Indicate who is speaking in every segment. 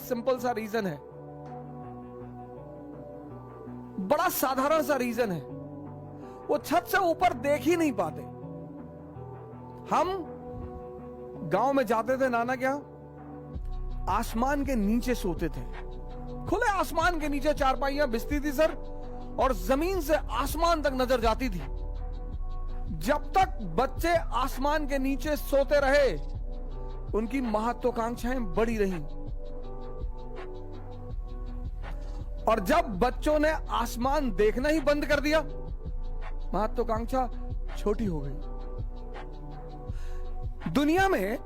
Speaker 1: Simple सा reason है, बड़ा साधारण सा रीजन है। वो छत से ऊपर देख ही नहीं पाते। हम गांव में जाते थे नाना क्या, आसमान के नीचे सोते थे। खुले आसमान के नीचे चारपाइयां बिछती थी सर, और जमीन से आसमान तक नजर जाती थी। जब तक बच्चे आसमान के नीचे सोते रहे, उनकी महत्वाकांक्षाएं बढ़ी रही। और जब बच्चों ने आसमान देखना ही बंद कर दिया, महत्वाकांक्षा छोटी हो गई। दुनिया में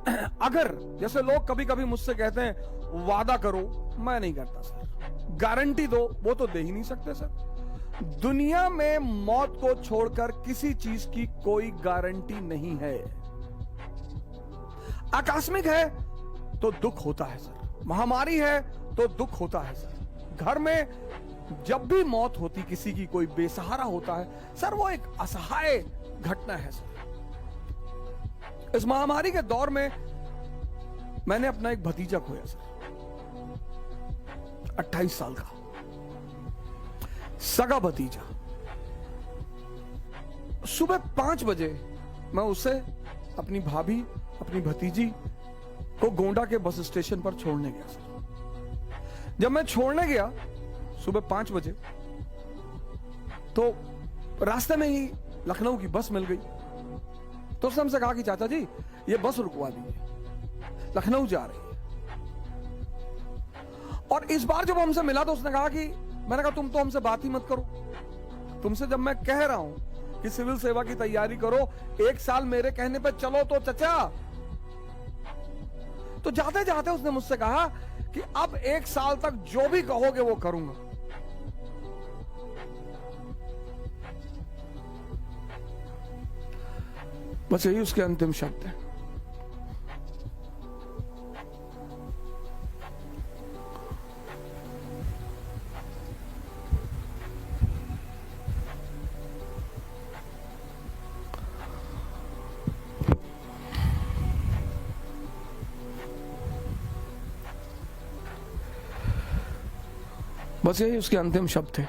Speaker 1: अगर जैसे लोग कभी कभी मुझसे कहते हैं वादा करो, मैं नहीं करता सर। गारंटी दो, वो तो दे ही नहीं सकते सर। दुनिया में मौत को छोड़कर किसी चीज की कोई गारंटी नहीं है। आकस्मिक है तो दुख होता है सर, महामारी है तो दुख होता है सर। घर में जब भी मौत होती किसी की, कोई बेसहारा होता है सर, वो एक असहाय घटना है सर। इस महामारी के दौर में मैंने अपना एक भतीजा खोया सर, 28 साल का सगा भतीजा। सुबह 5 बजे मैं उसे, अपनी भाभी, अपनी भतीजी को गोंडा के बस स्टेशन पर छोड़ने गया सर। जब मैं छोड़ने गया सुबह 5 बजे, तो रास्ते में ही लखनऊ की बस मिल गई। तो उसने हमसे कहा कि चाचा जी ये बस रुकवा दीजिए, लखनऊ जा रही है। और इस बार जब हमसे मिला तो उसने कहा कि, मैंने कहा तुम तो हमसे बात ही मत करो, तुमसे जब मैं कह रहा हूं कि सिविल सेवा की तैयारी करो, 1 साल मेरे कहने पे चलो तो चचा। तो जाते जाते उसने मुझसे कहा कि अब 1 साल तक जो भी कहोगे वो करूंगा। बस यही उसके अंतिम शब्द है। बस यही उसके अंतिम शब्द थे।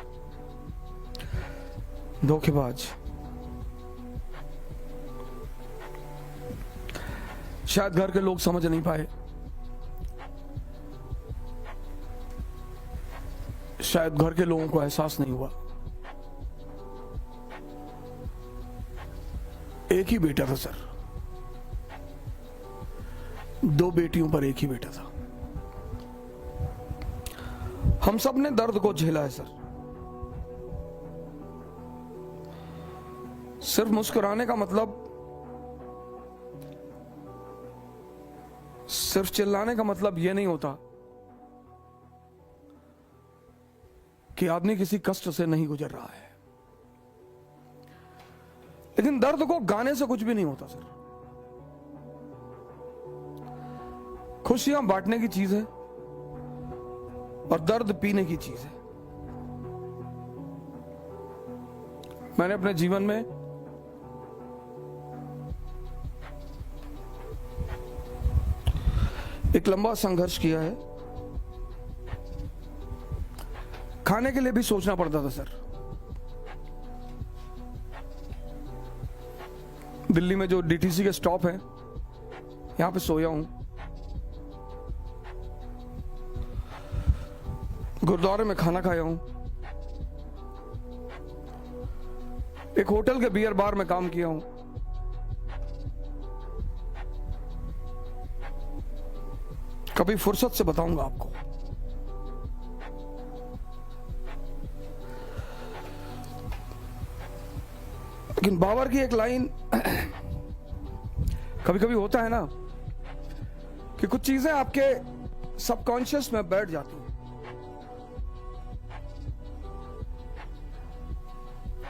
Speaker 1: धोखेबाज। शायद घर के लोग समझ नहीं पाए, शायद घर के लोगों को एहसास नहीं हुआ। एक ही बेटा था सर, 2 बेटियों पर एक ही बेटा था। हम सब ने दर्द को झेला है सर। सिर्फ मुस्कुराने का मतलब, सिर्फ चिल्लाने का मतलब यह नहीं होता कि आदमी किसी कष्ट से नहीं गुजर रहा है। लेकिन दर्द को गाने से कुछ भी नहीं होता सर। खुशियां बांटने की चीज है और दर्द पीने की चीज है। मैंने अपने जीवन में एक लंबा संघर्ष किया है। खाने के लिए भी सोचना पड़ता था सर। दिल्ली में जो डीटीसी के स्टॉप हैं, यहां पे सोया हूं। गुरुद्वारे में खाना खाया हूं। एक होटल के बियर बार में काम किया हूं। कभी फुर्सत से बताऊंगा आपको। लेकिन बाबर की एक लाइन, कभी कभी होता है ना कि कुछ चीजें आपके सबकॉन्शियस में बैठ जाती हैं।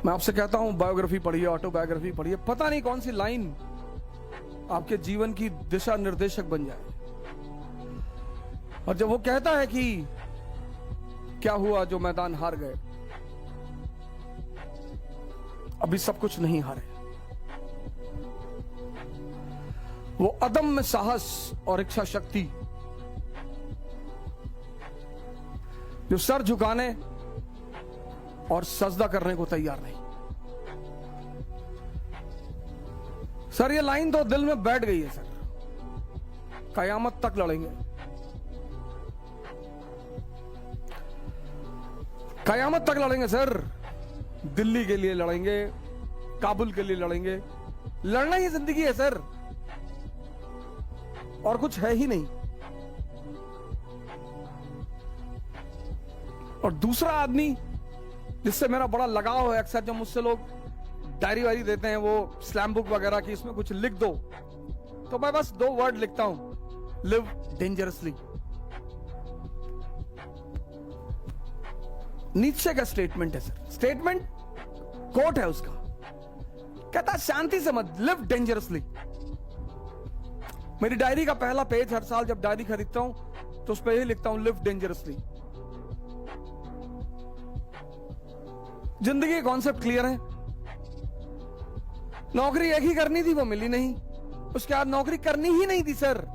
Speaker 1: मैं आपसे कहता हूं बायोग्राफी पढ़िए, ऑटोबायोग्राफी पढ़िए, पता नहीं कौन सी लाइन आपके जीवन की दिशा निर्देशक बन जाए। और जब वो कहता है कि क्या हुआ जो मैदान हार गए, अभी सब कुछ नहीं हारे। वो अदम्य साहस और इच्छा शक्ति जो सर झुकाने और सजदा करने को तैयार नहीं। सर ये लाइन तो दिल में बैठ गई है सर, कयामत तक लड़ेंगे, कयामत तक लड़ेंगे सर। दिल्ली के लिए लड़ेंगे, काबुल के लिए लड़ेंगे, लड़ना ही जिंदगी है सर, और कुछ है ही नहीं। और दूसरा आदमी जिससे मेरा बड़ा लगाव है, अक्सर जब मुझसे लोग डायरी वायरी देते हैं, वो स्लैम बुक वगैरह की, इसमें कुछ लिख दो, तो मैं बस 2 वर्ड लिखता हूं, लिव डेंजरसली। नीचे का स्टेटमेंट है सर, स्टेटमेंट कोट है उसका, कहता शांति से मत, लिव डेंजरसली। मेरी डायरी का पहला पेज हर साल जब डायरी खरीदता हूं तो उस पर यही लिखता हूं, लिव डेंजरसली। जिंदगी का कॉन्सेप्ट क्लियर है। नौकरी एक ही करनी थी, वो मिली नहीं, उसके बाद नौकरी करनी ही नहीं थी सर।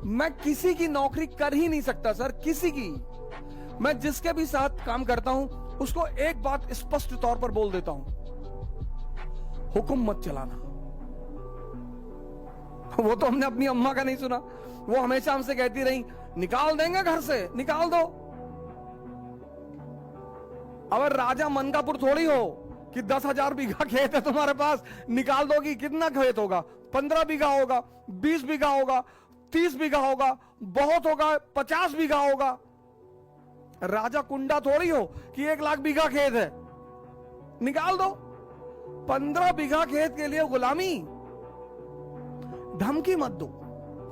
Speaker 1: मैं किसी की नौकरी कर ही नहीं सकता सर, किसी की। मैं जिसके भी साथ काम करता हूं उसको एक बात स्पष्ट तौर पर बोल देता हूं, हुक्म मत चलाना। वो तो हमने अपनी अम्मा का नहीं सुना, वो हमेशा हमसे कहती रही, निकाल देंगे घर से, निकाल दो। अगर राजा मनकापुर थोड़ी हो कि 10,000 बीघा खेत है तुम्हारे पास, निकाल दोगी। कितना खेत होगा? 15 बीघा होगा, 20 बीघा होगा, 30 बीघा होगा, बहुत होगा 50 बीघा होगा। राजा कुंडा थोड़ी हो कि 1 लाख बीघा खेत है, निकाल दो। 15 बीघा खेत के लिए गुलामी, धमकी मत दो।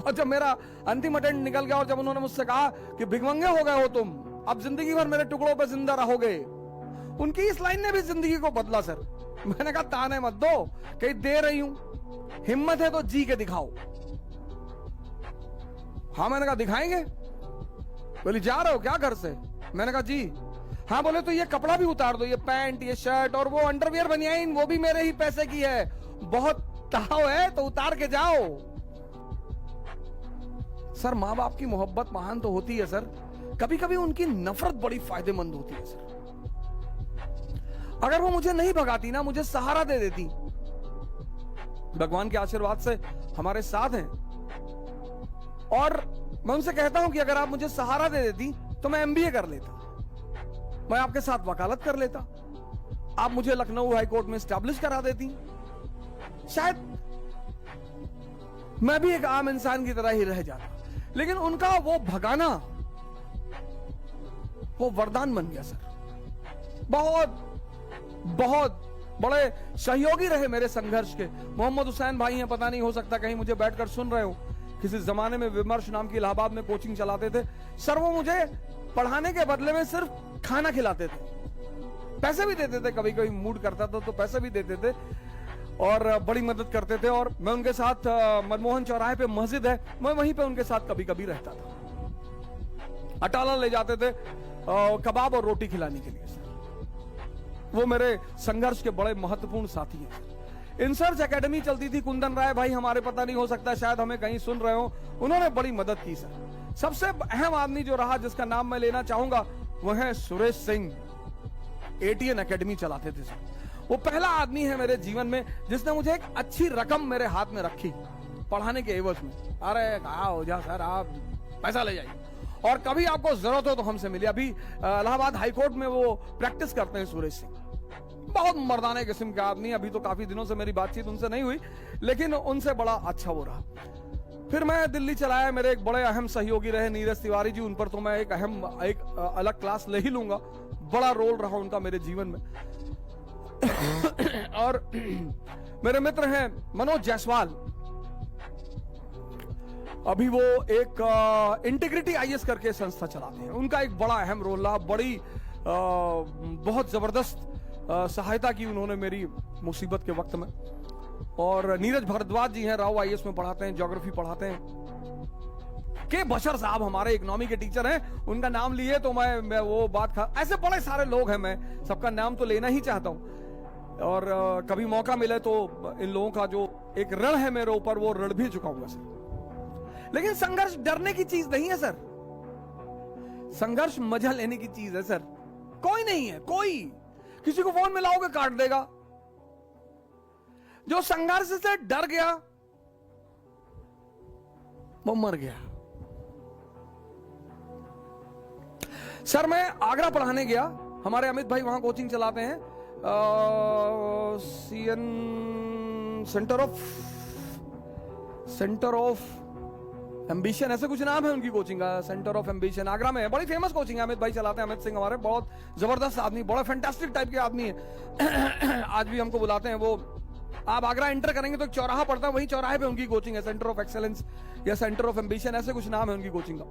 Speaker 1: और जब मेरा अंतिम अटेंड निकल गया और जब उन्होंने मुझसे कहा कि भिखमंगे हो गए हो तुम, अब जिंदगी भर मेरे टुकड़ों पे जिंदा रहोगे, उनकी इस लाइन ने भी जिंदगी को बदला सर। मैंने कहा ताने मत दो, कहीं दे रही हूं, हिम्मत है तो जी के दिखाओ। हाँ, मैंने कहा दिखाएंगे। बोली जा रहे हो क्या घर से? मैंने कहा जी। हाँ, बोले तो ये कपड़ा भी उतार दो, ये पैंट, ये शर्ट और वो अंडरवियर बनियाइन, वो भी मेरे ही पैसे की है, बहुत ताव है तो उतार के जाओ। सर मां बाप की मोहब्बत महान तो होती है सर, कभी कभी उनकी नफरत बड़ी फायदेमंद होती है सर। अगर वो मुझे नहीं भगाती ना, मुझे सहारा दे देती, भगवान के आशीर्वाद से हमारे साथ हैं, और मैं उनसे कहता हूं कि अगर आप मुझे सहारा दे देती तो मैं MBA कर लेता, मैं आपके साथ वकालत कर लेता, आप मुझे लखनऊ हाई कोर्ट में स्टैब्लिश करा देती, शायद मैं भी एक आम इंसान की तरह ही रह जाता। लेकिन उनका वो भगाना, वो वरदान बन गया सर। बहुत बहुत बड़े सहयोगी रहे मेरे संघर्ष के। मोहम्मद हुसैन भाई हैं, पता नहीं, हो सकता कहीं मुझे बैठकर सुन रहे हो। किसी जमाने में विमर्श नाम की इलाहाबाद में कोचिंग चलाते थे सर। वो मुझे पढ़ाने के बदले में सिर्फ खाना खिलाते थे, पैसे भी देते थे, कभी कभी मूड करता था तो पैसे भी देते थे, और बड़ी मदद करते थे। और मैं उनके साथ मनमोहन चौराहे पे मस्जिद है, मैं वहीं पे उनके साथ कभी कभी रहता था। अटाला ले जाते थे कबाब और रोटी खिलाने के लिए सर। वो मेरे संघर्ष के बड़े महत्वपूर्ण साथी हैं। इंसर्च एकेडमी चलती थी, कुंदन राय भाई हमारे, पता नहीं, हो सकता है शायद हमें कहीं सुन रहे हो, उन्होंने बड़ी मदद की सर। सबसे अहम आदमी जो रहा, जिसका नाम मैं लेना चाहूंगा, वह है सुरेश सिंह। ATN एकेडमी चलाते थे सर। वो पहला आदमी है मेरे जीवन में जिसने मुझे एक अच्छी रकम मेरे हाथ में रखी पढ़ाने के एवज में। अरे कहा हो जा सर, आप पैसा ले जाइए और कभी आपको जरूरत हो तो हमसे मिलिए। अभी इलाहाबाद हाईकोर्ट में वो प्रैक्टिस करते हैं सुरेश सिंह, बहुत मर्दाने किस्म का आदमी। अभी तो काफी दिनों से मेरी बातचीत उनसे नहीं हुई, लेकिन उनसे बड़ा अच्छा वो रहा। फिर मैं दिल्ली चलाया, मेरे एक बड़े अहम सहयोगी रहे नीरज तिवारी जी, उन पर तो मैं एक अलग क्लास ले ही लूंगा। बड़ा रोल रहा उनका मेरे जीवन में। और मेरे मित्र हैं मनोज जायसवाल, अभी वो एक इंटीग्रिटी IAS करके संस्था चलाते हैं। उनका एक बड़ा अहम रोल रहा, बड़ी बहुत जबरदस्त सहायता की उन्होंने मेरी मुसीबत के वक्त में। और नीरज भारद्वाज जी हैं, राव IAS में पढ़ाते हैं, ज्योग्राफी पढ़ाते हैं। के बशर साहब हमारे इकोनॉमी के टीचर हैं, उनका नाम लिए तो मैं वो बात ऐसे बड़े सारे लोग हैं, मैं सबका नाम तो लेना ही चाहता हूं। और कभी मौका मिले तो इन लोगों का जो एक ऋण है मेरे ऊपर, वो ऋण भी चुकाऊंगा सर। लेकिन संघर्ष डरने की चीज नहीं है सर। संघर्ष मजा लेने की चीज है सर, कोई नहीं है, कोई किसी को फोन मिलाओगे काट देगा। जो संघर्ष से डर गया वो मर गया। सर मैं आगरा पढ़ाने गया, हमारे अमित भाई वहां कोचिंग चलाते हैं, सीएन सेंटर ऑफ एम्बिशन, ऐसे कुछ नाम है उनकी कोचिंग का, सेंटर ऑफ एम्बिशन आगरा में है, बड़ी फेमस कोचिंग है, अमित भाई चलाते हैं, अमित सिंह हमारे बहुत जबरदस्त आदमी, बड़ा फैंटास्टिक टाइप के आदमी है। आज भी हमको बुलाते हैं वो। आप आगरा एंटर करेंगे तो एक चौराहा पड़ता है, वही चौराहे पे उनकी कोचिंग है, सेंटर ऑफ एक्सेलेंस या सेंटर ऑफ एम्बिशन, ऐसे कुछ नाम है उनकी कोचिंग का।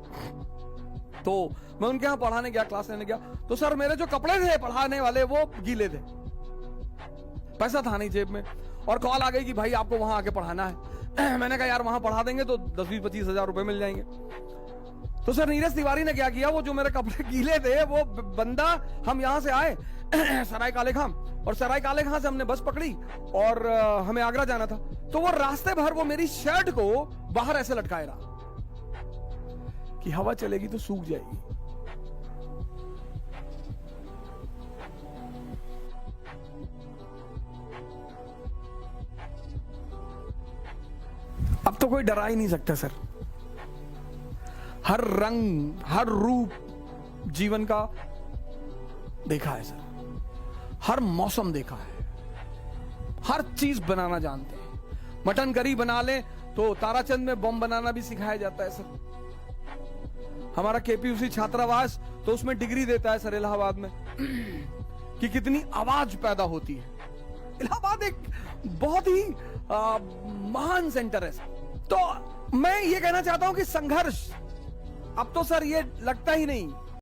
Speaker 1: तो मैं उनके यहां पढ़ाने गया, क्लास लेने गया, तो सर मेरे जो कपड़े थे पढ़ाने वाले वो गीले थे, पैसा था नहीं जेब में, और कॉल आ गई कि भाई आपको वहां आके पढ़ाना है। मैंने कहा यार वहां पढ़ा देंगे तो 10-20-25 हजार रुपए मिल जाएंगे। तो सर नीरज तिवारी ने क्या किया, वो जो मेरे कपड़े गीले थे वो बंदा, हम यहां से आए सराय काले खां, और सराय काले खां से हमने बस पकड़ी और हमें आगरा जाना था। तो वो रास्ते भर वो मेरी शर्ट को बाहर ऐसे लटकाए रहा कि हवा चलेगी तो सूख जाएगी। अब तो कोई डरा ही नहीं सकता सर, हर रंग हर रूप जीवन का देखा है सर, हर मौसम देखा है, हर चीज बनाना जानते हैं। मटन करी बना ले तो ताराचंद में बम बनाना भी सिखाया जाता है सर। हमारा केपीयूसी छात्रावास तो उसमें डिग्री देता है सर इलाहाबाद में कि कितनी आवाज पैदा होती है। इलाहाबाद एक बहुत ही महान सेंटर है सर। तो मैं ये कहना चाहता हूं कि संघर्ष अब तो सर ये लगता ही नहीं